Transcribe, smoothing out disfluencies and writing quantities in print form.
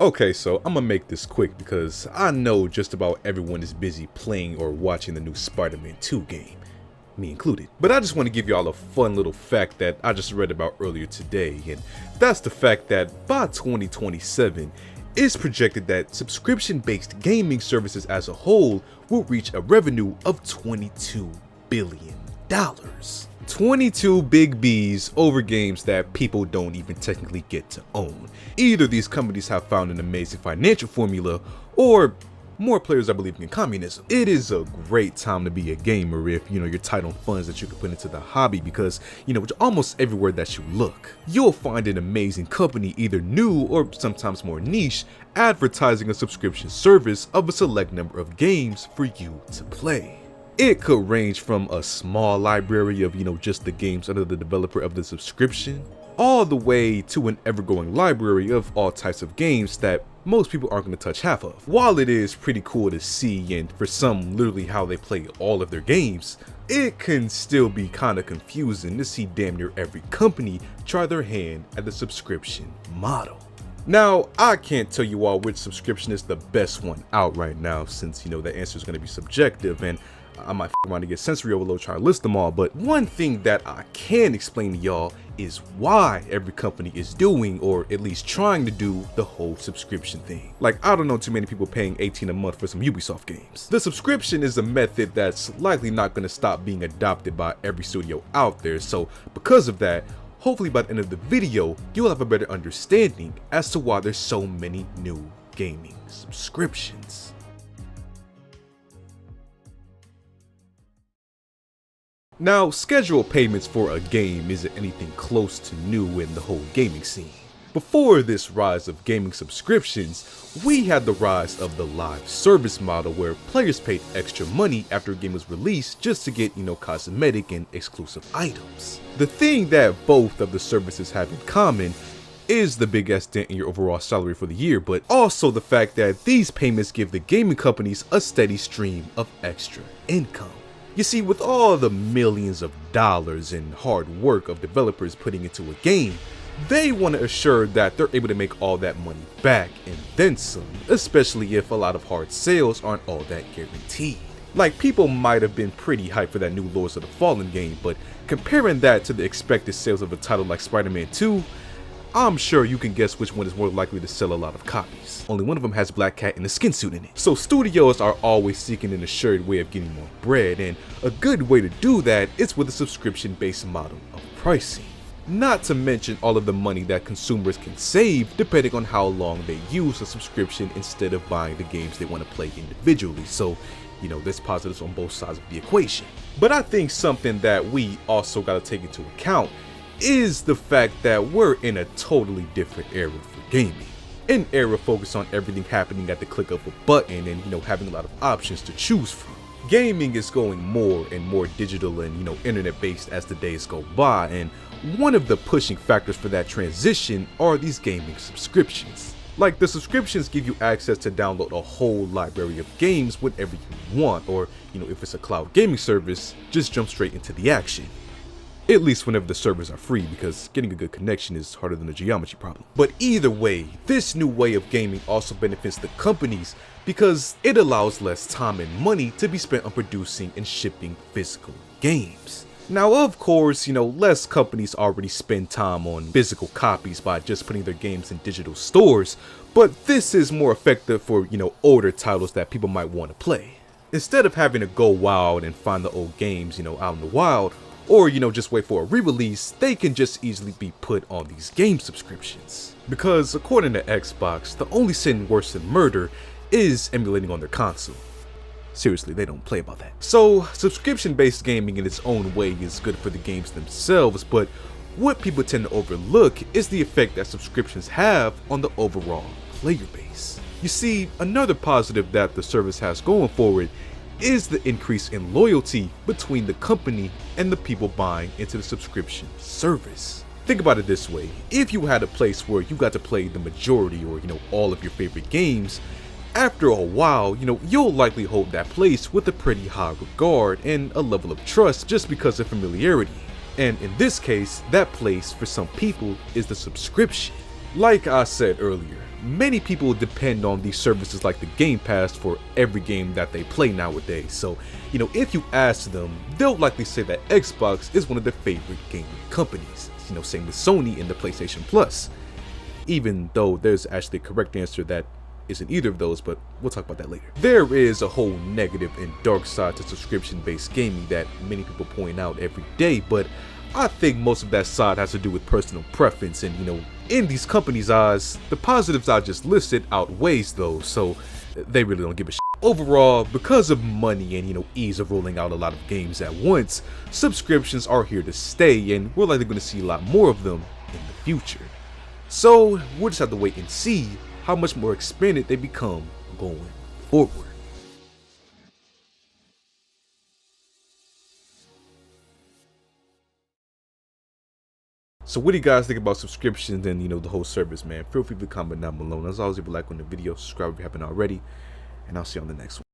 Okay, so I'm gonna make this quick because I know just about everyone is busy playing or watching the new Spider-Man 2 game, me included. But I just want to give y'all a fun little fact that I just read about earlier today, and that's the fact that by 2027, it's projected that subscription-based gaming services as a whole will reach a revenue of $22 billion. 22 big B's over games that people don't even technically get to own. Either these companies have found an amazing financial formula, or more players are believing in communism. It is a great time to be a gamer if, you're tight on funds that you can put into the hobby because, almost everywhere that you look, you'll find an amazing company, either new or sometimes more niche, advertising a subscription service of a select number of games for you to play. It could range from a small library of, just the games under the developer of the subscription, all the way to an ever-growing library of all types of games that most people aren't going to touch half of. While it is pretty cool to see, and for some literally how they play all of their games, it can still be kind of confusing to see damn near every company try their hand at the subscription model. Now, I can't tell you all which subscription is the best one out right now, since the answer is going to be subjective, and I might around to get sensory overload trying to list them all. But one thing that I can explain to y'all is why every company is doing, or at least trying to do, the whole subscription thing. Like, I don't know too many people paying $18 a month for some Ubisoft games. The subscription is a method that's likely not going to stop being adopted by every studio out there, so because of that, hopefully by the end of the video, you'll have a better understanding as to why there's so many new gaming subscriptions. Now, scheduled payments for a game isn't anything close to new in the whole gaming scene. Before this rise of gaming subscriptions, we had the rise of the live service model where players paid extra money after a game was released just to get, cosmetic and exclusive items. The thing that both of the services have in common is the big ass dent in your overall salary for the year, but also the fact that these payments give the gaming companies a steady stream of extra income. You see, with all the millions of dollars and hard work of developers putting into a game, they want to assure that they're able to make all that money back and then some, especially if a lot of hard sales aren't all that guaranteed. Like, people might have been pretty hyped for that new Lords of the Fallen game, but comparing that to the expected sales of a title like Spider-Man 2, I'm sure you can guess which one is more likely to sell a lot of copies. Only one of them has Black Cat in a skin suit in it. So studios are always seeking an assured way of getting more bread, and a good way to do that is with a subscription-based model of pricing. Not to mention all of the money that consumers can save depending on how long they use a subscription instead of buying the games they want to play individually. So, there's positives on both sides of the equation. But I think something that we also got to take into account is the fact that we're in a totally different era for gaming. An era focused on everything happening at the click of a button and, having a lot of options to choose from. Gaming is going more and more digital and, internet-based as the days go by, and one of the pushing factors for that transition are these gaming subscriptions. Like, the subscriptions give you access to download a whole library of games whenever you want, or, if it's a cloud gaming service, just jump straight into the action. At least whenever the servers are free, because getting a good connection is harder than a geometry problem. But either way, this new way of gaming also benefits the companies because it allows less time and money to be spent on producing and shipping physical games. Now, of course, less companies already spend time on physical copies by just putting their games in digital stores, but this is more effective for, older titles that people might want to play. Instead of having to go wild and find the old games, out in the wild, or just wait for a re-release, they can just easily be put on these game subscriptions. Because according to Xbox, the only sin worse than murder is emulating on their console. Seriously, they don't play about that. So subscription-based gaming in its own way is good for the games themselves, but what people tend to overlook is the effect that subscriptions have on the overall player base. You see, another positive that the service has going for it is the increase in loyalty between the company and the people buying into the subscription service. Think about it this way: if you had a place where you got to play the majority or all of your favorite games, after a while, you'll likely hold that place with a pretty high regard and a level of trust just because of familiarity. And in this case, that place for some people is the subscription. Like I said earlier, many people depend on these services like the Game Pass for every game that they play nowadays. So, if you ask them, they'll likely say that Xbox is one of their favorite gaming companies. Same with Sony and the PlayStation Plus. Even though there's actually a correct answer that isn't either of those, but we'll talk about that later. There is a whole negative and dark side to subscription-based gaming that many people point out every day, but I think most of that side has to do with personal preference, and in these companies' eyes, the positives I just listed outweighs those, so they really don't give a shit. Overall, because of money and ease of rolling out a lot of games at once, subscriptions are here to stay, and we're likely going to see a lot more of them in the future. So we'll just have to wait and see how much more expanded they become going forward. So what do you guys think about subscriptions and the whole service, man? Feel free to comment down below. And as always, if you like on the video, subscribe if you haven't already, and I'll see you on the next one.